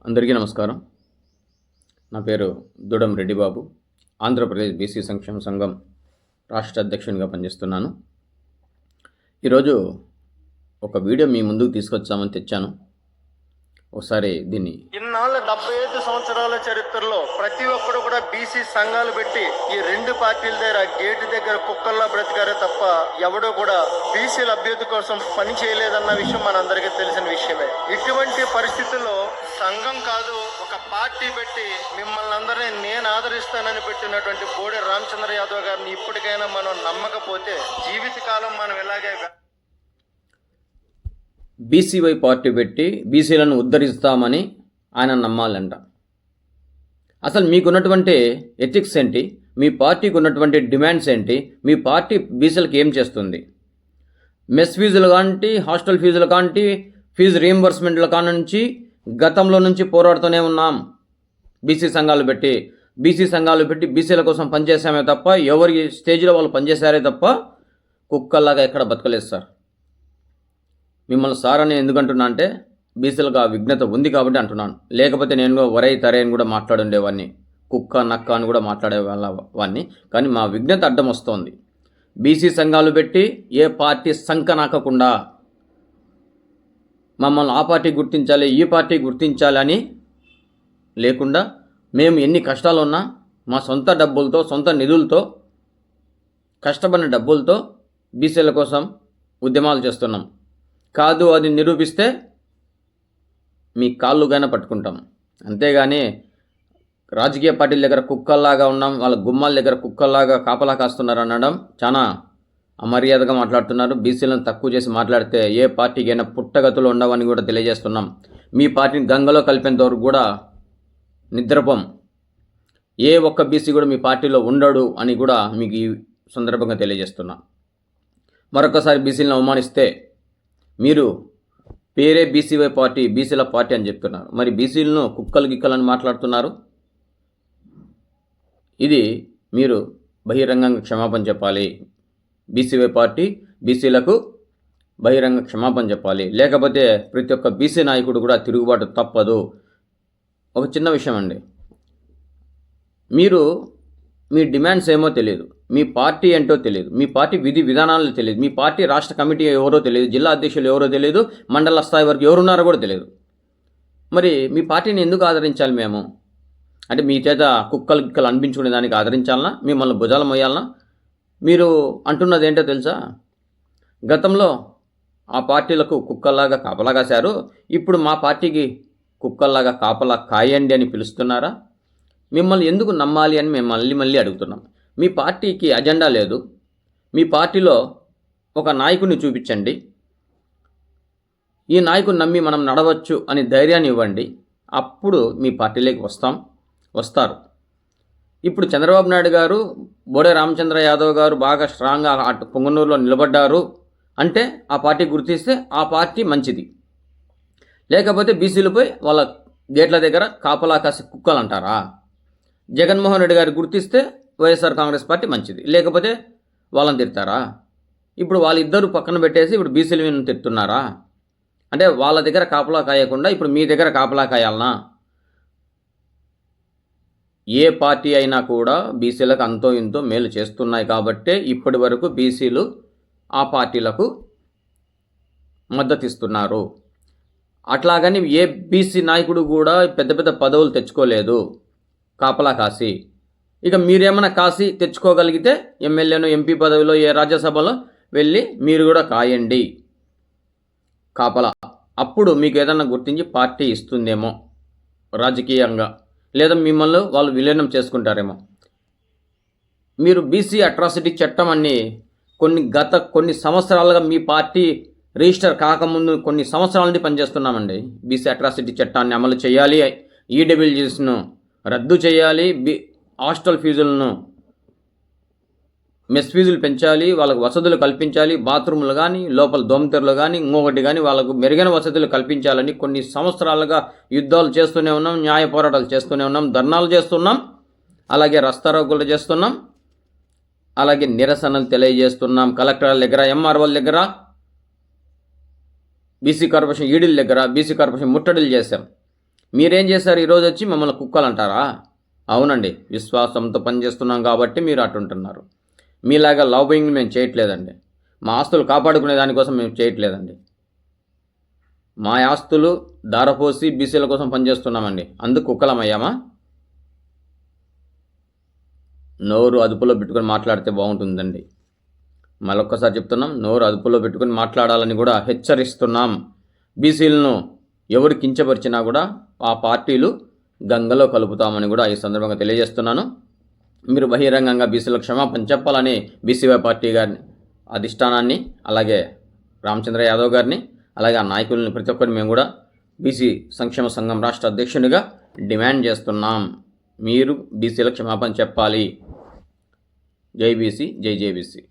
అందరికీ నమస్కారం. నా పేరు దూడం రెడ్డిబాబు. ఆంధ్రప్రదేశ్ బీసీ సంక్షేమ సంఘం రాష్ట్ర అధ్యక్షునిగా పనిచేస్తున్నాను. ఈరోజు ఒక వీడియో మీ ముందుకు తీసుకొచ్చామని తెచ్చాను. ఒకసారి దీన్ని ఇన్నాళ్ళ 75 సంవత్సరాల చరిత్రలో ప్రతి ఒక్కరు కూడా బీసీ సంఘాలు పెట్టి ఈ రెండు పార్టీల దగ్గర గేటు దగ్గర కుక్కల్లా బ్రతికారే తప్ప ఎవడో కూడా బీసీల అభ్యుద్ధి కోసం పని చేయలేదన్న విషయం మనందరికీ తెలిసిన విషయమే. ఇటువంటి పరిస్థితుల్లో సంఘం కాదు ఒక పార్టీ పెట్టి మిమ్మల్ని అందరినీ నేను ఆదరిస్తానని పెట్టినటువంటి బోడే రామచంద్ర యాదవ్ గారిని ఇప్పటికైనా మనం నమ్మకపోతే జీవితకాలం మనం ఇలాగే బీసీవై పార్టీ పెట్టి బీసీలను ఉద్ధరిస్తామని ఆయన నమ్మాలంట. అసలు మీకున్నటువంటి ఎథిక్స్ ఏంటి? మీ పార్టీకి ఉన్నటువంటి డిమాండ్స్ ఏంటి? మీ పార్టీ బీసీలకు ఏం చేస్తుంది? మెస్ ఫీజులు కాంటి, హాస్టల్ ఫీజులు కాంటి, ఫీజు రీయింబర్స్మెంట్ల కానుంచి గతంలో నుంచి పోరాడుతూనే ఉన్నాం. బీసీ సంఘాలు పెట్టి బీసీల కోసం పనిచేసామే తప్ప ఎవరి స్టేజ్లో వాళ్ళు పనిచేశారే తప్ప కుక్కల్లాగా ఎక్కడ బతకలేదు సార్. మిమ్మల్ని సార్ అని ఎందుకంటున్నా అంటే బీసీలకు ఆ విఘ్నత ఉంది కాబట్టి అంటున్నాను. లేకపోతే నేను వరై తరే అని కూడా మాట్లాడుండేవాడిని, కుక్క నక్క అని కూడా మాట్లాడేవాడిని. కానీ మా విఘ్నత అడ్డం వస్తోంది. బీసీ సంఘాలు పెట్టి ఏ పార్టీ సంఖ నాకకుండా మమ్మల్ని ఆ పార్టీ గుర్తించాలి, ఈ పార్టీ గుర్తించాలి అని లేకుండా మేము ఎన్ని కష్టాలు ఉన్నా మా సొంత డబ్బులతో, సొంత నిధులతో, కష్టపడిన డబ్బులతో బీసీల కోసం ఉద్యమాలు చేస్తున్నాం. కాదు అది నిరూపిస్తే మీ కాళ్ళుగానే పట్టుకుంటాం. అంతేగాని రాజకీయ పార్టీల దగ్గర కుక్కల్లాగా ఉన్నాం, వాళ్ళ గుమ్మాల దగ్గర కుక్కల్లాగా కాపలా కాస్తున్నారు అనడం చాలా అమర్యాదగా మాట్లాడుతున్నారు. బీసీలను తక్కువ చేసి మాట్లాడితే ఏ పార్టీకి అయినా పుట్టగతులు ఉండవని కూడా తెలియజేస్తున్నాం. మీ పార్టీని గంగలో కలిపేంత వరకు కూడా నిద్రపోం. ఏ ఒక్క బీసీ కూడా మీ పార్టీలో ఉండడు అని కూడా మీకు ఈ సందర్భంగా తెలియజేస్తున్నా. మరొకసారి బీసీలను అవమానిస్తే మీరు పేరే బీసీవై పార్టీ, బీసీల పార్టీ అని చెప్తున్నారు. మరి బీసీలను కుక్కలు గిక్కలని మాట్లాడుతున్నారు. ఇది మీరు బహిరంగంగా క్షమాపణ చెప్పాలి. బీసీవై పార్టీ బీసీలకు బహిరంగ క్షమాపణ చెప్పాలి. లేకపోతే ప్రతి ఒక్క బీసీ నాయకుడు కూడా తిరుగుబాటు తప్పదు. ఒక చిన్న విషయం అండి, మీరు మీ డిమాండ్స్ ఏమో తెలియదు, మీ పార్టీ ఏంటో తెలియదు, మీ పార్టీ విధి విధానాలు తెలియదు, మీ పార్టీ రాష్ట్ర కమిటీ ఎవరో తెలియదు, జిల్లా అధ్యక్షులు ఎవరో తెలియదు, మండల స్థాయి వరకు ఎవరున్నారో కూడా తెలియదు. మరి మీ పార్టీని ఎందుకు ఆదరించాలి మేము? అంటే మీ చేత కుక్కలు అనిపించుకునే దానికి ఆదరించాలనా? మిమ్మల్ని భుజాలు మొయ్యాలనా? మీరు అంటున్నది ఏంటో తెలుసా? గతంలో ఆ పార్టీలకు కుక్కల్లాగా కాపలా కాశారు, ఇప్పుడు మా పార్టీకి కుక్కల్లాగా కాపలా కాయండి అని పిలుస్తున్నారా? మిమ్మల్ని ఎందుకు నమ్మాలి అని మేము మళ్ళీ అడుగుతున్నాం. మీ పార్టీకి అజెండా లేదు. మీ పార్టీలో ఒక నాయకుడిని చూపించండి, ఈ నాయకుడిని నమ్మి మనం నడవచ్చు అని ధైర్యాన్ని ఇవ్వండి. అప్పుడు మీ పార్టీలోకి వస్తారు. ఇప్పుడు చంద్రబాబు నాయుడు గారు, బోడే రామచంద్ర యాదవ్ గారు బాగా స్ట్రాంగ్గా అటు పొంగనూరులో నిలబడ్డారు అంటే ఆ పార్టీ గుర్తిస్తే ఆ పార్టీ మంచిది. లేకపోతే బీసీలపై వాళ్ళ గేట్ల దగ్గర కాపలా కాసి కుక్కలు అంటారా? జగన్మోహన్ రెడ్డి గారు గుర్తిస్తే వైఎస్ఆర్ కాంగ్రెస్ పార్టీ మంచిది. లేకపోతే వాళ్ళని తిడతారా? ఇప్పుడు వాళ్ళిద్దరూ పక్కన పెట్టేసి ఇప్పుడు బీసీలను తిడుతున్నారా? అంటే వాళ్ళ దగ్గర కాపలా కాయకుండా ఇప్పుడు మీ దగ్గర కాపలా కాయాలనా? ఏ పార్టీ అయినా కూడా బీసీలకు అంతో ఇంతో మేలు చేస్తున్నాయి కాబట్టే ఇప్పటి వరకు బీసీలు ఆ పార్టీలకు మద్దతు ఇస్తున్నారు. అట్లాగని ఏ బీసీ నాయకుడు కూడా పెద్ద పెద్ద పదవులు తెచ్చుకోలేదు కాపలా కాసి. ఇక మీరేమైనా కాసి తెచ్చుకోగలిగితే ఎమ్మెల్యేను, ఎంపీ పదవిలో, ఏ రాజ్యసభలో వెళ్ళి మీరు కూడా కాయండి కాపలా. అప్పుడు మీకు ఏదన్నా గుర్తించి పార్టీ ఇస్తుందేమో రాజకీయంగా, లేదా మిమ్మల్ని వాళ్ళు విలీనం చేసుకుంటారేమో. మీరు బీసీ అట్రాసిటీ చట్టం అన్ని కొన్ని సంవత్సరాలుగా మీ పార్టీ రిజిస్టర్ కాకముందు కొన్ని సంవత్సరాల నుండి పనిచేస్తున్నామండి. బీసీ అట్రాసిటీ చట్టాన్ని అమలు చేయాలి, ఈడబ్ల్యూజీస్ను రద్దు చేయాలి, హాస్టల్ ఫీజులను, మెస్ ఫీజులు పెంచాలి, వాళ్ళకు వసతులు కల్పించాలి, బాత్రూములు కానీ, లోపల దోమతెరలు కానీ, ఇంకొకటి కానీ వాళ్ళకు మెరుగైన వసతులు కల్పించాలని కొన్ని సంవత్సరాలుగా యుద్ధాలు చేస్తూనే ఉన్నాం, న్యాయ పోరాటాలు చేస్తూనే ఉన్నాం, ధర్నాలు చేస్తున్నాం, అలాగే రస్తారోకోలు చేస్తున్నాం, అలాగే నిరసనలు తెలియజేస్తున్నాం. కలెక్టర్ల దగ్గర, ఎంఆర్ఓల దగ్గర, బీసీ కార్పొరేషన్ ఈడీల దగ్గర బీసీ కార్పొరేషన్ ముట్టడిలు చేశాం. మీరేం చేశారు? ఈరోజు వచ్చి మమ్మల్ని కుక్కలు అంటారా? అవునండి, విశ్వాసంతో పనిచేస్తున్నాం కాబట్టి మీరు అటుంటున్నారు. మీలాగా లాబింగ్ మేము చేయట్లేదండి. మా ఆస్తులు కాపాడుకునే దానికోసం మేము చేయట్లేదండి. మా ఆస్తులు దారపోసి బీసీల కోసం పనిచేస్తున్నామండి. అందుకు కుక్కలమయ్యామా? నోరు అదుపులో పెట్టుకొని మాట్లాడితే బాగుంటుందండి. మరొక్కసారి చెప్తున్నాం, నోరు అదుపులో పెట్టుకొని మాట్లాడాలని కూడా హెచ్చరిస్తున్నాం. బీసీలను ఎవరు కించపరిచినా కూడా ఆ పార్టీలు గంగలో కలుపుతామని కూడా ఈ సందర్భంగా తెలియజేస్తున్నాను. మీరు బహిరంగంగా బీసీలకు క్షమాపణ చెప్పాలని బీసీవై పార్టీ గారిని అధిష్టానాన్ని, అలాగే రామచంద్ర యాదవ్ గారిని, అలాగే ఆ నాయకులని ప్రతి ఒక్కరిని మేము కూడా బీసీ సంక్షేమ సంఘం రాష్ట్ర అధ్యక్షునిగా డిమాండ్ చేస్తున్నాం. మీరు బీసీలకు క్షమాపణ చెప్పాలి. జై బీసీ, జై జై బీసీ.